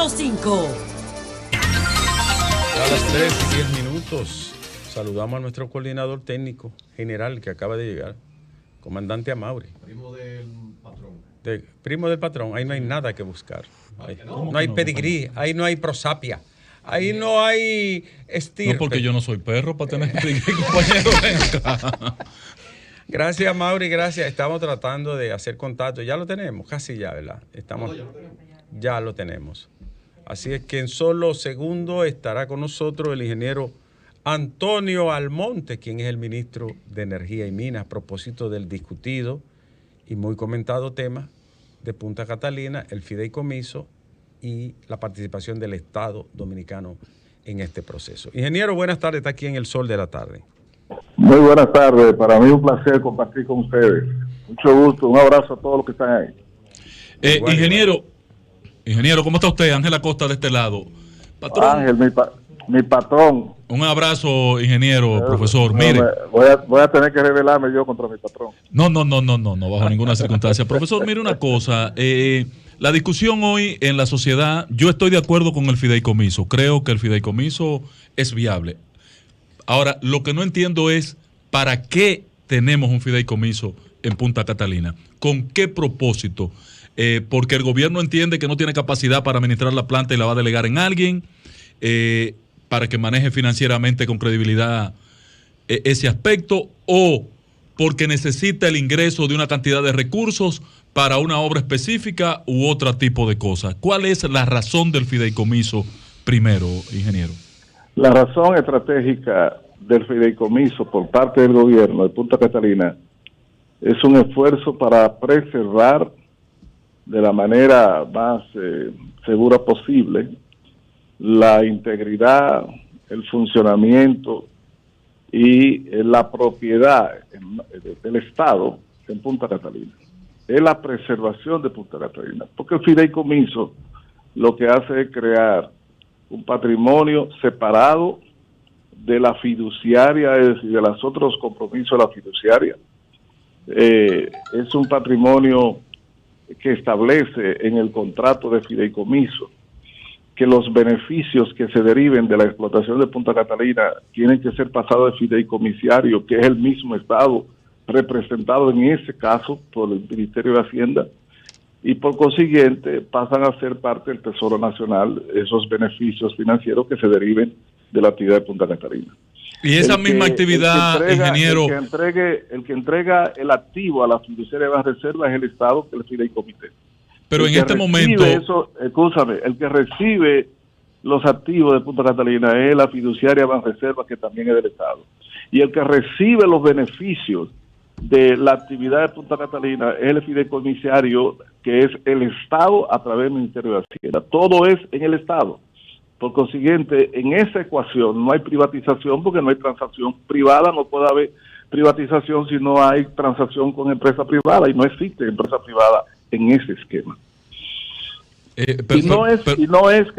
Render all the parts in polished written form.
105. A las 3:10. Saludamos a nuestro coordinador técnico general que acaba de llegar, comandante Amaury. Primo del patrón. Primo del patrón, ahí no hay nada que buscar. No hay pedigrí, ahí no hay prosapia. Ahí no hay estirpe. No, porque yo no soy perro para tener pedigrí, compañero. Gracias, Mauri, gracias. Estamos tratando de hacer contacto. Ya lo tenemos, casi ya, ¿verdad? Ya lo tenemos. Así es que en solo segundos estará con nosotros el ingeniero Antonio Almonte, quien es el ministro de Energía y Minas, a propósito del discutido y muy comentado tema de Punta Catalina, el fideicomiso y la participación del Estado dominicano en este proceso. Ingeniero, buenas tardes, está aquí en el sol de la tarde. Muy buenas tardes, para mí un placer compartir con ustedes. Mucho gusto, un abrazo a todos los que están ahí. Ingeniero, ¿cómo está usted? Ángel Acosta de este lado. Patrón. Ángel, mi patrón. Un abrazo, ingeniero, profesor. Mire. Voy a tener que rebelarme yo contra mi patrón. No, bajo ninguna circunstancia. Profesor, mire una cosa. La discusión hoy en la sociedad, yo estoy de acuerdo con el fideicomiso. Creo que el fideicomiso es viable. Ahora, lo que no entiendo es ¿para qué tenemos un fideicomiso en Punta Catalina? ¿Con qué propósito? Porque el gobierno entiende que no tiene capacidad para administrar la planta y la va a delegar en alguien, para que maneje financieramente con credibilidad ese aspecto, o porque necesita el ingreso de una cantidad de recursos para una obra específica u otro tipo de cosas. ¿Cuál es la razón del fideicomiso primero, ingeniero? La razón estratégica del fideicomiso por parte del gobierno de Punta Catalina es un esfuerzo para preservar de la manera más segura posible la integridad, el funcionamiento y la propiedad del Estado en Punta Catalina. Es la preservación de Punta Catalina, porque el fideicomiso lo que hace es crear un patrimonio separado de la fiduciaria, es decir, de los otros compromisos de la fiduciaria. Es un patrimonio que establece en el contrato de fideicomiso que los beneficios que se deriven de la explotación de Punta Catalina tienen que ser pasados al fideicomisario, que es el mismo Estado representado en ese caso por el Ministerio de Hacienda, y por consiguiente pasan a ser parte del Tesoro Nacional esos beneficios financieros que se deriven de la actividad de Punta Catalina. Y esa misma actividad, ingeniero... El que entrega el activo a la fiduciaria de las reservas es el Estado, que es el fideikomité. Pero en este momento... el que recibe los activos de Punta Catalina es la fiduciaria de las reservas, que también es del Estado. Y el que recibe los beneficios de la actividad de Punta Catalina es el fideicomisario, que es el Estado a través del Ministerio de Hacienda. Todo es en el Estado. Por consiguiente, en esa ecuación no hay privatización, porque no hay transacción privada, no puede haber privatización si no hay transacción con empresa privada, y no existe empresa privada en ese esquema. No es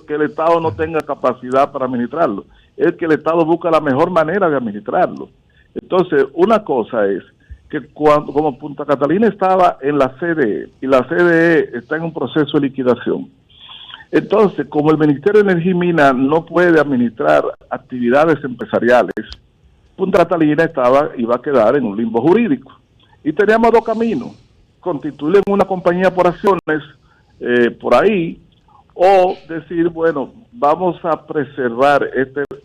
que el Estado no tenga capacidad para administrarlo, es que el Estado busca la mejor manera de administrarlo. Entonces, una cosa es que como Punta Catalina estaba en la CDE, y la CDE está en un proceso de liquidación, entonces, como el Ministerio de Energía y Minas no puede administrar actividades empresariales, Punta Catalina iba a quedar en un limbo jurídico. Y teníamos dos caminos: constituirle una compañía por acciones por ahí, o decir, bueno, vamos a preservar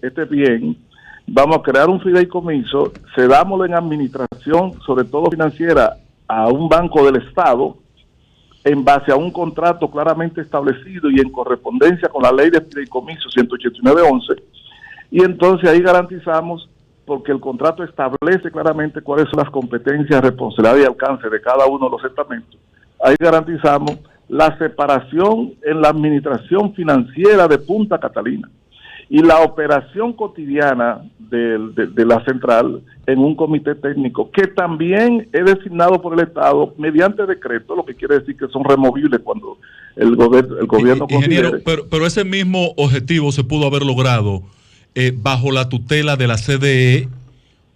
este bien, vamos a crear un fideicomiso, cedámoslo en administración, sobre todo financiera, a un banco del Estado, en base a un contrato claramente establecido y en correspondencia con la ley de fideicomiso 189.11, y entonces ahí garantizamos, porque el contrato establece claramente cuáles son las competencias, responsabilidades y alcance de cada uno de los estamentos. Ahí garantizamos la separación en la administración financiera de Punta Catalina y la operación cotidiana de la central en un comité técnico que también es designado por el Estado mediante decreto, lo que quiere decir que son removibles cuando el gobierno ingeniero, considere. pero ese mismo objetivo se pudo haber logrado bajo la tutela de la CDE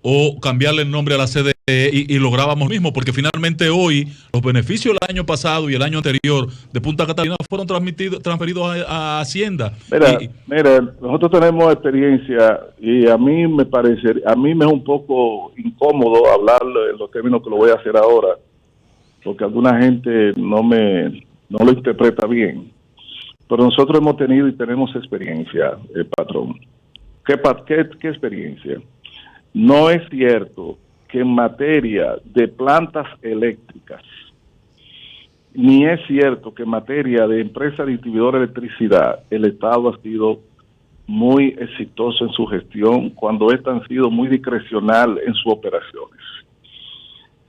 o cambiarle el nombre a la CDE y lográbamos lo mismo, porque finalmente hoy los beneficios del año pasado y el año anterior de Punta Catalina fueron transferidos a Hacienda. Mira, nosotros tenemos experiencia y a mí me es un poco incómodo hablar en los términos que lo voy a hacer ahora, porque alguna gente no lo interpreta bien. Pero nosotros hemos tenido y tenemos experiencia, patrón. ¿Qué experiencia? No es cierto que en materia de plantas eléctricas, ni es cierto que en materia de empresa distribuidora de electricidad, el Estado ha sido muy exitoso en su gestión cuando esta han sido muy discrecional en sus operaciones.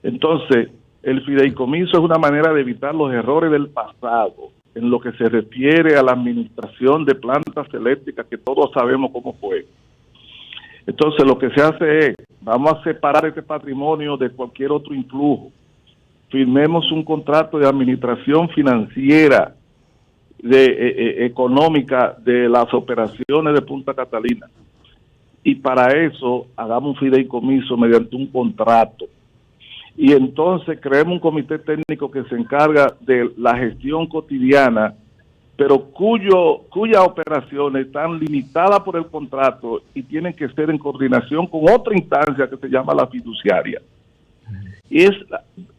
Entonces, el fideicomiso es una manera de evitar los errores del pasado en lo que se refiere a la administración de plantas eléctricas, que todos sabemos cómo fue. Entonces, lo que se hace es, vamos a separar este patrimonio de cualquier otro influjo. Firmemos un contrato de administración financiera, económica de las operaciones de Punta Catalina. Y para eso, hagamos un fideicomiso mediante un contrato. Y entonces creemos un comité técnico que se encarga de la gestión cotidiana, pero cuyas operaciones están limitadas por el contrato y tienen que ser en coordinación con otra instancia que se llama la fiduciaria. Y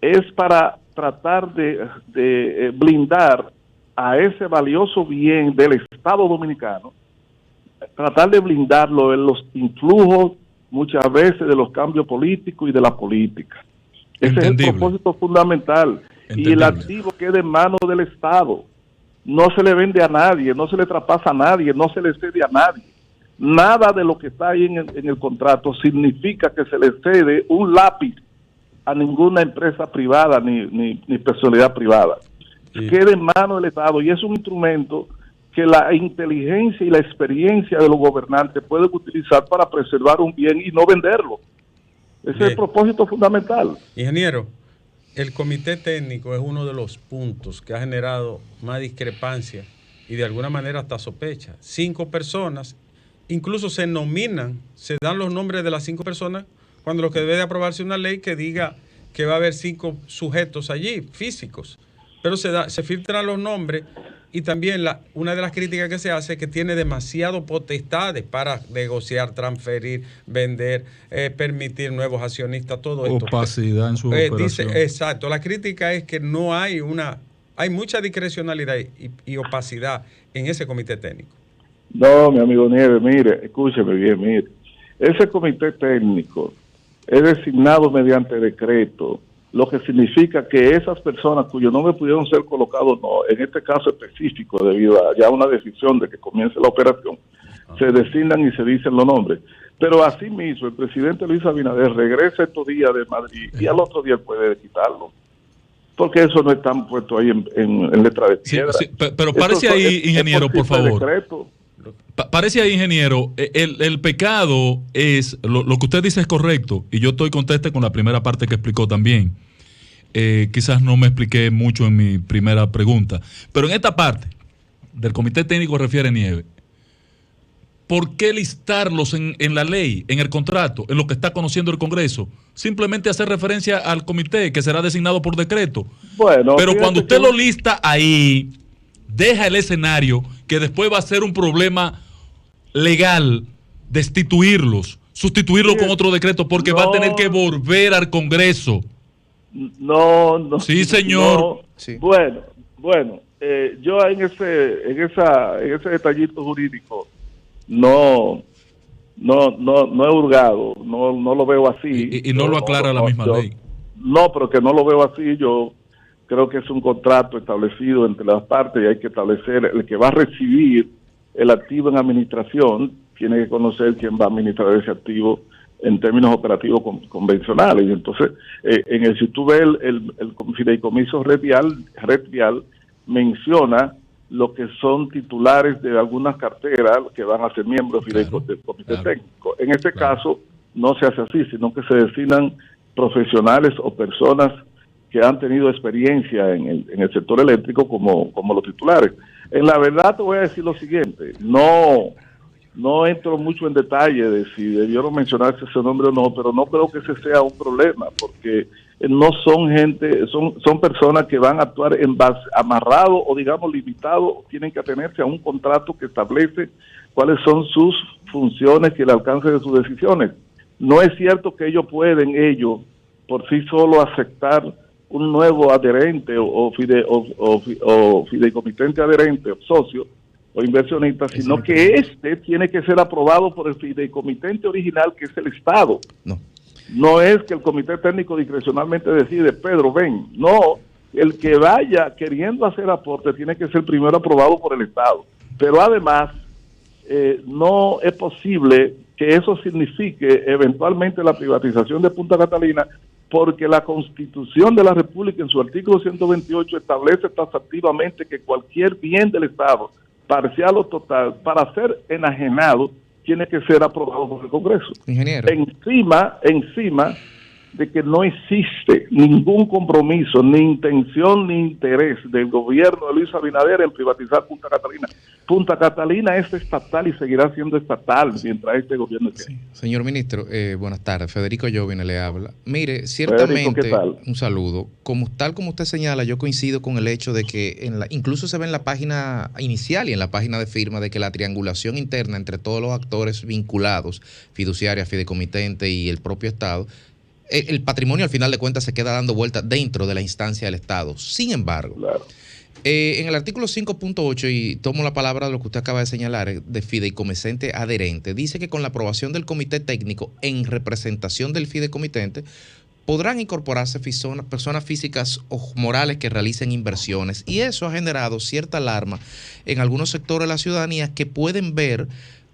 es para tratar de blindar a ese valioso bien del Estado Dominicano, tratar de blindarlo en los influjos muchas veces de los cambios políticos y de la política. Ese es el propósito fundamental. Y el activo queda en manos del Estado. No se le vende a nadie, no se le traspasa a nadie, no se le cede a nadie. Nada de lo que está ahí en el contrato significa que se le cede un lápiz a ninguna empresa privada ni personalidad privada. Sí. Queda en manos del Estado y es un instrumento que la inteligencia y la experiencia de los gobernantes pueden utilizar para preservar un bien y no venderlo. Ese es el propósito fundamental. Ingeniero, el comité técnico es uno de los puntos que ha generado más discrepancia y de alguna manera hasta sospecha. 5 personas, incluso se nominan, se dan los nombres de las 5 personas, cuando lo que debe de aprobarse una ley que diga que va a haber 5 sujetos allí, físicos. Pero se filtran los nombres y también una de las críticas que se hace es que tiene demasiado potestades para negociar, transferir, vender, permitir nuevos accionistas, todo esto. Opacidad en su operación. Exacto, la crítica es que no hay hay mucha discrecionalidad y opacidad en ese comité técnico. No, mi amigo Nieves, mire, escúcheme bien, mire. Ese comité técnico es designado mediante decreto, lo que significa que esas personas cuyos nombres pudieron ser colocados, no, en este caso específico, debido a ya una decisión de que comience la operación, se designan y se dicen los nombres. Pero asimismo, el presidente Luis Abinader regresa estos días de Madrid y al otro día puede quitarlo. Porque eso no está puesto ahí en letra de piedra. Sí, pero parece ahí, ingeniero, por favor. Parece ahí, ingeniero, el pecado es, lo que usted dice es correcto, y yo estoy conteste con la primera parte que explicó también. Quizás no me expliqué mucho en mi primera pregunta, pero en esta parte del comité técnico refiere Nieves, ¿por qué listarlos en la ley, en el contrato, en lo que está conociendo el Congreso? Simplemente hacer referencia al comité que será designado por decreto. Bueno, pero cuando usted lo lista ahí, deja el escenario que después va a ser un problema legal destituirlos, sustituirlos con otro decreto, porque va a tener que volver al Congreso. No. Sí, señor. No. Sí. Bueno, yo en ese detallito jurídico no he hurgado, no lo veo así. Y no lo aclara la misma ley. No, pero que no lo veo así, yo creo que es un contrato establecido entre las partes y hay que establecer el que va a recibir el activo en administración, tiene que conocer quién va a administrar ese activo en términos operativos convencionales. Y entonces, si tú ves el fideicomiso red vial menciona lo que son titulares de algunas carteras que van a ser miembros del comité técnico. En este caso, no se hace así, sino que se designan profesionales o personas que han tenido experiencia en el sector eléctrico como los titulares. En la verdad te voy a decir lo siguiente, no No entro mucho en detalle de si debieron mencionarse ese nombre o no, pero no creo que ese sea un problema, porque no son gente, son personas que van a actuar en base, amarrado o digamos limitado, tienen que atenerse a un contrato que establece cuáles son sus funciones y el alcance de sus decisiones. No es cierto que ellos por sí solo aceptar un nuevo adherente o fideicomitente adherente o socio o inversionista, sino que este tiene que ser aprobado por el fideicomitente original, que es el Estado. No es que el comité técnico discrecionalmente decide, Pedro, ven. No, el que vaya queriendo hacer aporte tiene que ser primero aprobado por el Estado. Pero además, no es posible que eso signifique eventualmente la privatización de Punta Catalina, porque la Constitución de la República en su artículo 128 establece taxativamente que cualquier bien del Estado, parcial o total, para ser enajenado, tiene que ser aprobado por el Congreso. Ingeniero. Encima de que no existe ningún compromiso, ni intención, ni interés del gobierno de Luis Abinader en privatizar Punta Catalina. Punta Catalina es estatal y seguirá siendo estatal mientras este gobierno esté. Sí. Señor ministro, buenas tardes. Federico Jovine le habla. Mire, ciertamente, Federico, ¿qué tal? Un saludo. Tal como usted señala, yo coincido con el hecho de que incluso se ve en la página inicial y en la página de firma de que la triangulación interna entre todos los actores vinculados, fiduciaria, fideicomitente y el propio Estado, el patrimonio al final de cuentas se queda dando vueltas dentro de la instancia del Estado. Sin embargo, Claro. En el artículo 5.8, y tomo la palabra de lo que usted acaba de señalar, de fideicomitente adherente, dice que con la aprobación del comité técnico en representación del fideicomitente, podrán incorporarse personas físicas o morales que realicen inversiones. Y eso ha generado cierta alarma en algunos sectores de la ciudadanía que pueden ver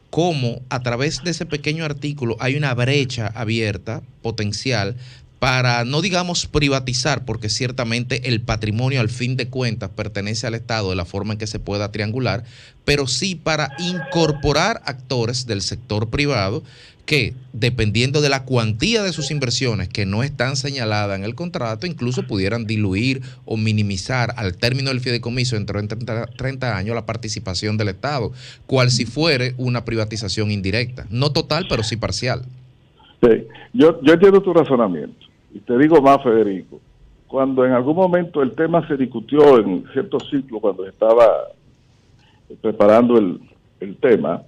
cómo a través de ese pequeño artículo hay una brecha abierta, potencial, para, no digamos privatizar, porque ciertamente el patrimonio al fin de cuentas pertenece al Estado de la forma en que se pueda triangular, pero sí para incorporar actores del sector privado que, dependiendo de la cuantía de sus inversiones que no están señaladas en el contrato, incluso pudieran diluir o minimizar al término del fideicomiso dentro de 30 años la participación del Estado, cual si fuere una privatización indirecta, no total, pero sí parcial. Sí. Yo entiendo tu razonamiento. Y te digo más, Federico, cuando en algún momento el tema se discutió en cierto ciclo, cuando estaba preparando el tema,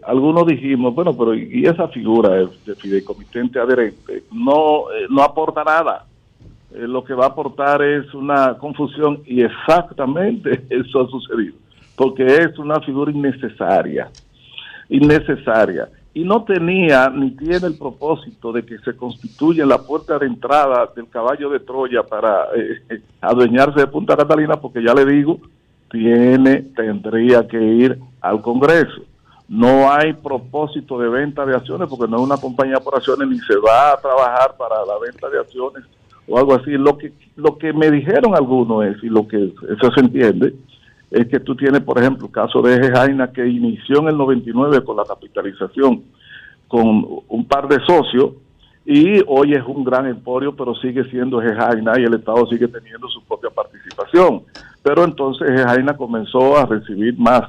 algunos dijimos, bueno, pero y esa figura de fideicomitente adherente no aporta nada. Lo que va a aportar es una confusión, y exactamente eso ha sucedido, porque es una figura innecesaria, y no tenía ni tiene el propósito de que se constituya la puerta de entrada del caballo de Troya para adueñarse de Punta Catalina, porque ya le digo, tendría que ir al Congreso. No hay propósito de venta de acciones, porque no es una compañía por acciones, ni se va a trabajar para la venta de acciones o algo así. Lo que me dijeron algunos es, y lo que eso se entiende, es que tú tienes, por ejemplo, el caso de Eje Jaina, que inició en el 99 con la capitalización con un par de socios, y hoy es un gran emporio, pero sigue siendo Eje Jaina y el Estado sigue teniendo su propia participación. Pero entonces Eje Jaina comenzó a recibir más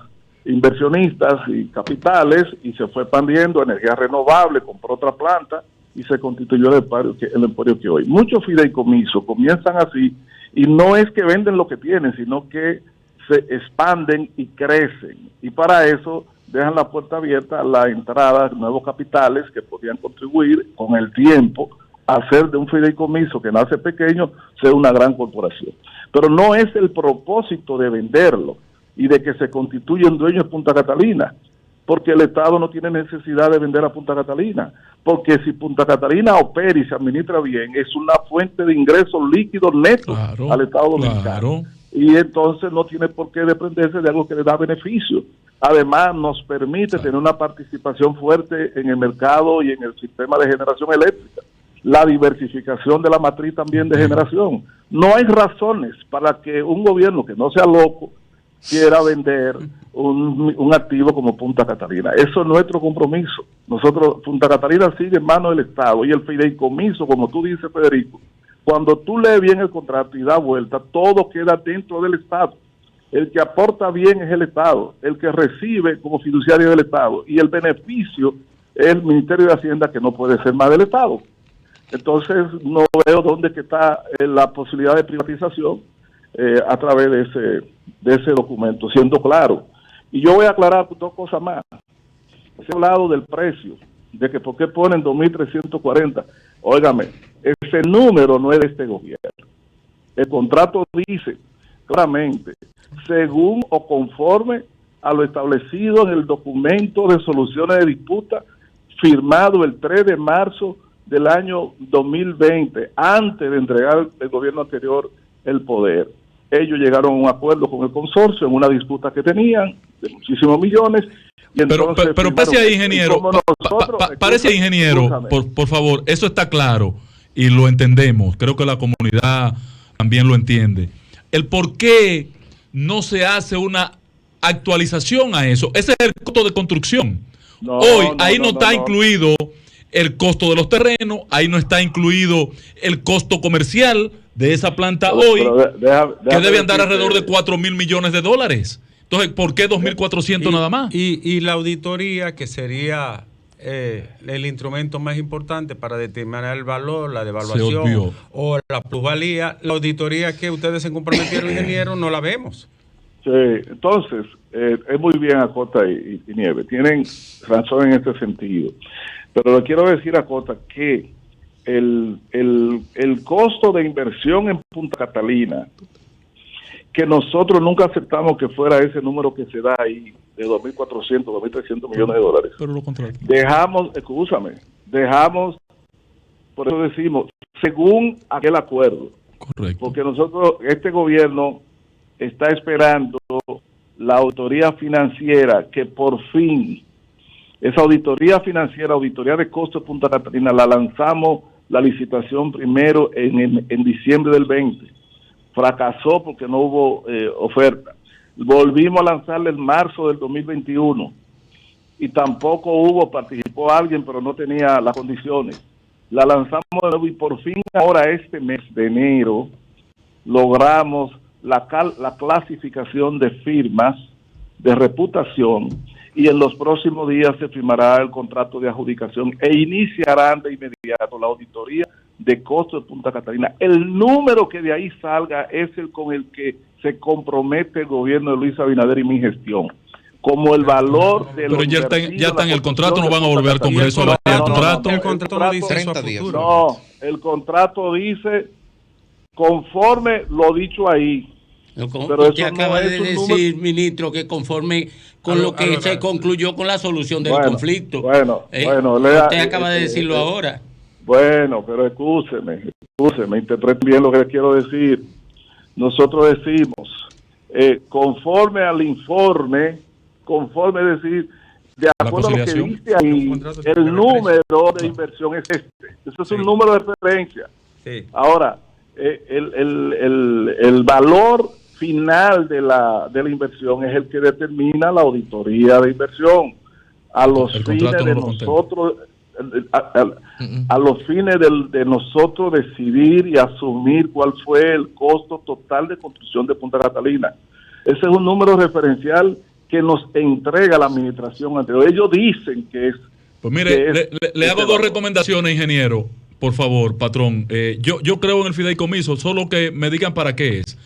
inversionistas y capitales y se fue expandiendo energía renovable, compró otra planta y se constituyó el emporio que hoy. Muchos fideicomisos comienzan así, y no es que venden lo que tienen, sino que se expanden y crecen, y para eso dejan la puerta abierta a la entrada de nuevos capitales que podrían contribuir con el tiempo a hacer de un fideicomiso que nace pequeño sea una gran corporación. Pero no es el propósito de venderlo y de que se constituyan dueños de Punta Catalina, porque el Estado no tiene necesidad de vender a Punta Catalina, porque si Punta Catalina opera y se administra bien, es una fuente de ingresos líquidos netos al Estado dominicano. Claro. Y entonces no tiene por qué dependerse de algo que le da beneficio. Además, nos permite tener una participación fuerte en el mercado y en el sistema de generación eléctrica. La diversificación de la matriz también de generación. No hay razones para que un gobierno que no sea loco quiera vender un activo como Punta Catalina. Eso es nuestro compromiso. Nosotros, Punta Catalina sigue en manos del Estado, y el fideicomiso, como tú dices, Federico, cuando tú lees bien el contrato y das vuelta, todo queda dentro del Estado. El que aporta bien es el Estado, el que recibe como fiduciario del Estado, y el beneficio es el Ministerio de Hacienda, que no puede ser más del Estado. Entonces no veo dónde que está la posibilidad de privatización a través de ese documento, siendo claro. Y yo voy a aclarar dos cosas más. Se ha hablado del precio, de que por qué ponen 2.340. Óigame, ese número no es de este gobierno. El contrato dice claramente, según o conforme a lo establecido en el documento de soluciones de disputa firmado el 3 de marzo del año 2020, antes de entregar el gobierno anterior el poder. Ellos llegaron a un acuerdo con el consorcio en una disputa que tenían de muchísimos millones. Y entonces, pero pase ahí, ingeniero. Parece ahí, ingeniero, por favor, eso está claro y lo entendemos. Creo que la comunidad también lo entiende. El por qué no se hace una actualización a eso. Ese es el costo de construcción. Hoy ahí no está incluido el costo de los terrenos, ahí no está incluido el costo comercial de esa planta hoy, que debe andar alrededor de 4.000 millones de dólares. Entonces, ¿por qué 2.400 nada más? Y la auditoría, que sería el instrumento más importante para determinar el valor, la devaluación o la plusvalía, la auditoría que ustedes se comprometieron, ingeniero, no la vemos. Sí, entonces, es muy bien Acota y Nieve, tienen razón en este sentido. Pero le quiero decir a Cota que el costo de inversión en Punta Catalina, que nosotros nunca aceptamos que fuera ese número que se da ahí, de 2.400, 2.300 millones de dólares. Pero lo contrario. Dejamos, por eso decimos, según aquel acuerdo. Correcto. Porque nosotros, este gobierno está esperando la auditoría financiera, que por fin, esa auditoría financiera, auditoría de costos de Punta Catalina, la lanzamos la licitación primero en diciembre del 20. Fracasó porque no hubo oferta. Volvimos a lanzarla en marzo del 2021 y tampoco participó alguien, pero no tenía las condiciones. La lanzamos de nuevo y por fin ahora este mes de enero logramos la clasificación de firmas de reputación, y en los próximos días se firmará el contrato de adjudicación e iniciarán de inmediato la auditoría de costos de Punta Catalina. El número que de ahí salga es el con el que se compromete el gobierno de Luis Abinader y mi gestión, como el valor de pero ya está en el contrato, no van a volver al Congreso a ver el contrato. El contrato no dice 30 días. No, el contrato dice conforme lo dicho ahí. Pero usted acaba de decir, ministro, que conforme con lo que se concluyó con la solución del conflicto. Usted acaba de decirlo ahora. Bueno, pero escúcheme, interprete bien lo que le quiero decir. Nosotros decimos, conforme al informe, es decir, de acuerdo a lo que dice ahí, el número de inversión es este. Ese es un número de referencia. Sí. Ahora, el valor final de la inversión es el que determina la auditoría de inversión. A los fines de nosotros, a los fines de nosotros decidir y asumir cuál fue el costo total de construcción de Punta Catalina. Ese es un número referencial que nos entrega la administración anterior. Ellos dicen que es... Pues mire, le hago dos recomendaciones, ingeniero, por favor, patrón. Yo creo en el fideicomiso, solo que me digan para qué es.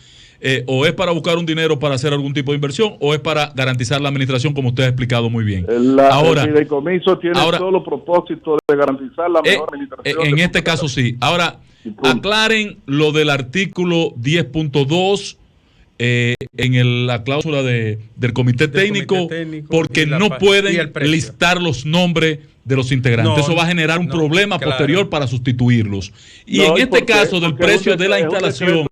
O es para buscar un dinero para hacer algún tipo de inversión, o es para garantizar la administración, como usted ha explicado muy bien. El fideicomiso tiene solo propósito de garantizar la mejor administración. En este caso sí. Ahora, aclaren lo del artículo 10.2 en la cláusula del comité técnico, porque no pueden listar los nombres de los integrantes. Eso va a generar un problema posterior para sustituirlos. Y en este caso del precio de la instalación,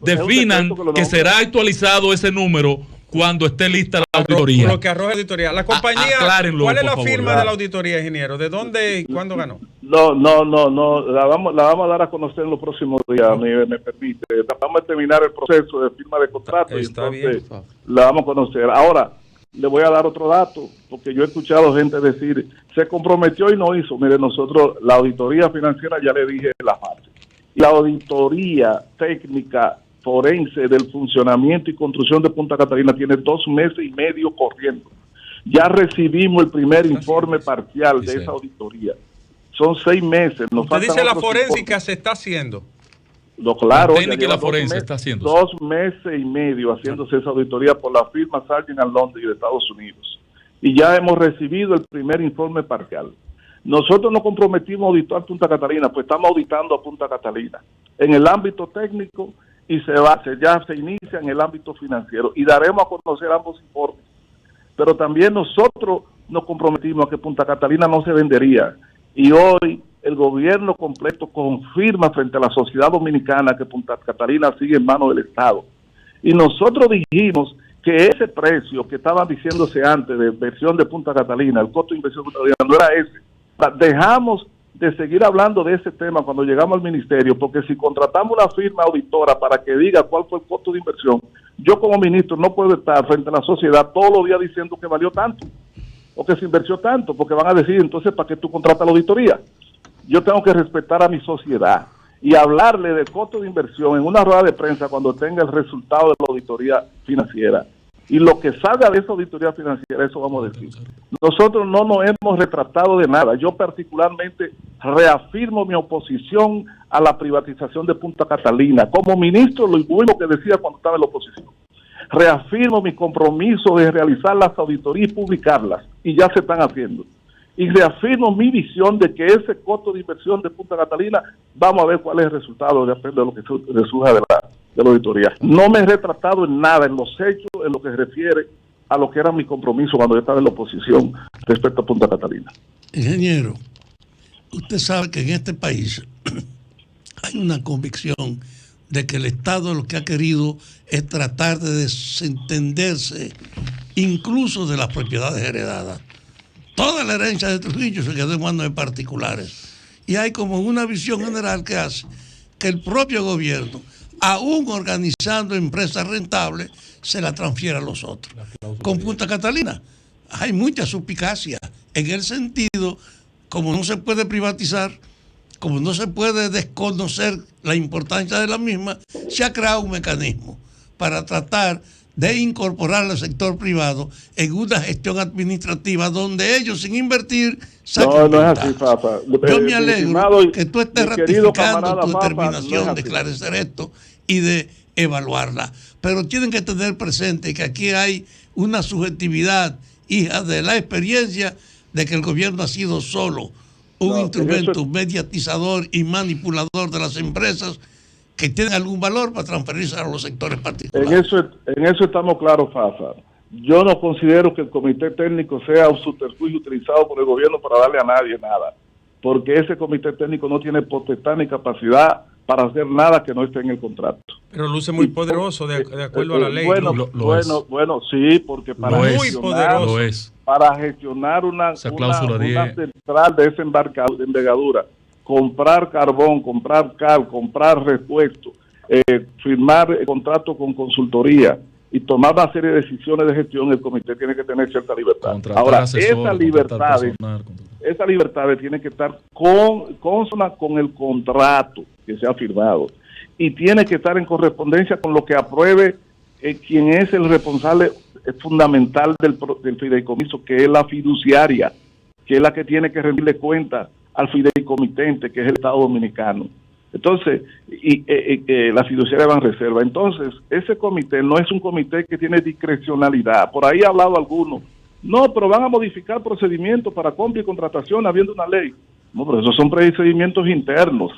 definan que será actualizado ese número cuando esté lista la auditoría. Lo que arroja la auditoría. La compañía, ¿cuál es la firma de la auditoría, ingeniero? ¿De dónde y cuándo ganó? No. La vamos a dar a conocer en los próximos días, me permite. Vamos a terminar el proceso de firma de contrato y entonces la vamos a conocer. Ahora, le voy a dar otro dato, porque yo he escuchado gente decir, se comprometió y no hizo. Mire, nosotros, la auditoría financiera, ya le dije la parte. La auditoría técnica forense del funcionamiento y construcción de Punta Catalina tiene 2 meses y medio corriendo. Ya recibimos el primer informe parcial de esa auditoría. Son 6 meses. Usted dice la forénsica se está haciendo. Claro, la técnica y la forense está haciendo 2 meses y medio haciéndose esa auditoría por la firma Sargent & London de Estados Unidos. Y ya hemos recibido el primer informe parcial. Nosotros nos comprometimos a auditar Punta Catalina, pues estamos auditando a Punta Catalina en el ámbito técnico y ya se inicia en el ámbito financiero y daremos a conocer ambos informes. Pero también nosotros nos comprometimos a que Punta Catalina no se vendería y hoy el gobierno completo confirma frente a la sociedad dominicana que Punta Catalina sigue en manos del Estado. Y nosotros dijimos que ese precio que estaban diciéndose antes de inversión de Punta Catalina, el costo de inversión de Punta Catalina, no era ese. Dejamos de seguir hablando de ese tema cuando llegamos al ministerio, porque si contratamos una firma auditora para que diga cuál fue el costo de inversión, yo como ministro no puedo estar frente a la sociedad todos los días diciendo que valió tanto o que se invirtió tanto, porque van a decir entonces ¿para qué tú contratas la auditoría? Yo tengo que respetar a mi sociedad y hablarle del costo de inversión en una rueda de prensa cuando tenga el resultado de la auditoría financiera. Y lo que salga de esa auditoría financiera, eso vamos a decir. Nosotros no nos hemos retratado de nada. Yo particularmente reafirmo mi oposición a la privatización de Punta Catalina. Como ministro, lo mismo que decía cuando estaba en la oposición. Reafirmo mi compromiso de realizar las auditorías y publicarlas, y ya se están haciendo. Y reafirmo mi visión de que ese costo de inversión de Punta Catalina, vamos a ver cuál es el resultado de lo que surja de la auditoría. No me he retratado en nada, en los hechos, en lo que se refiere a lo que era mi compromiso cuando yo estaba en la oposición respecto a Punta Catalina. Ingeniero, usted sabe que en este país hay una convicción de que el Estado lo que ha querido es tratar de desentenderse incluso de las propiedades heredadas. Toda la herencia de Trujillo se quedó en manos de particulares. Y hay como una visión general que hace que el propio gobierno, aún organizando empresas rentables, se la transfiere a los otros. Con Punta Catalina hay mucha suspicacia en el sentido, como no se puede privatizar, como no se puede desconocer la importancia de la misma, se ha creado un mecanismo para tratar de incorporar al sector privado en una gestión administrativa donde ellos, sin invertir, no es así, Fafa. Yo me alegro que tú estés ratificando tu determinación de esclarecer esto y de evaluarla. Pero tienen que tener presente que aquí hay una subjetividad hija de la experiencia de que el gobierno ha sido solo un instrumento mediatizador y manipulador de las empresas que tienen algún valor para transferirse a los sectores particulares. En eso estamos claros, Fafa. Yo no considero que el comité técnico sea un subterfugio utilizado por el gobierno para darle a nadie nada, porque ese comité técnico no tiene potestad ni capacidad para hacer nada que no esté en el contrato. Pero luce muy poderoso de acuerdo a la ley. Bueno, sí, porque para gestionar una central de envergadura, comprar carbón, comprar cal, comprar repuesto, firmar contrato con consultoría y tomar una serie de decisiones de gestión, el comité tiene que tener cierta libertad. Ahora, esas libertades tienen que estar consona con el contrato que se ha firmado y tiene que estar en correspondencia con lo que apruebe quien es el responsable fundamental del fideicomiso, que es la fiduciaria, que es la que tiene que rendirle cuenta al fideicomitente, que es el Estado Dominicano. Entonces, la fiduciaria Banreserva. Entonces, ese comité no es un comité que tiene discrecionalidad. Por ahí ha hablado algunos. No, pero van a modificar procedimientos para compra y contratación habiendo una ley. No, pero esos son procedimientos internos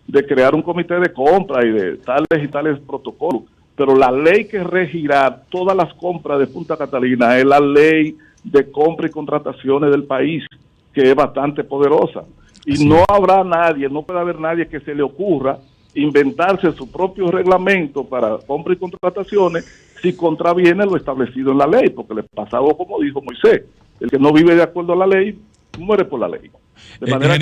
de crear un comité de compra y de tales y tales protocolos. Pero la ley que regirá todas las compras de Punta Catalina es la ley de compra y contrataciones del país, que es bastante poderosa. Y no habrá nadie, no puede haber nadie que se le ocurra inventarse su propio reglamento para compra y contrataciones si contraviene lo establecido en la ley, porque le pasaba como dijo Moisés, el que no vive de acuerdo a la ley, muere por la ley. De manera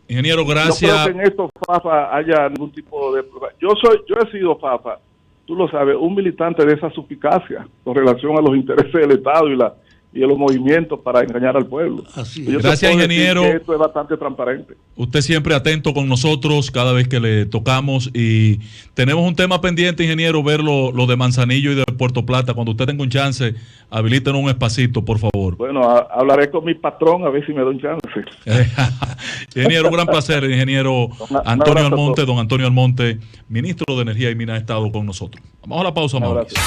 ingeniero, gracias. No creo que en esto, Fafa, haya ningún tipo de... Yo he sido, Fafa, tú lo sabes, un militante de esa suspicacia con relación a los intereses del Estado y de los movimientos para engañar al pueblo. Así es. Gracias, ingeniero. Esto es bastante transparente. Usted siempre atento con nosotros cada vez que le tocamos, y tenemos un tema pendiente, ingeniero, ver lo de Manzanillo y de Puerto Plata. Cuando usted tenga un chance, habilítenos un espacito, por favor. Bueno, hablaré con mi patrón a ver si me da un chance. Ingeniero, gran placer, ingeniero Antonio Almonte, don Antonio Almonte, ministro de Energía y Minas, ha estado con nosotros. Vamos a la pausa, Mauricio.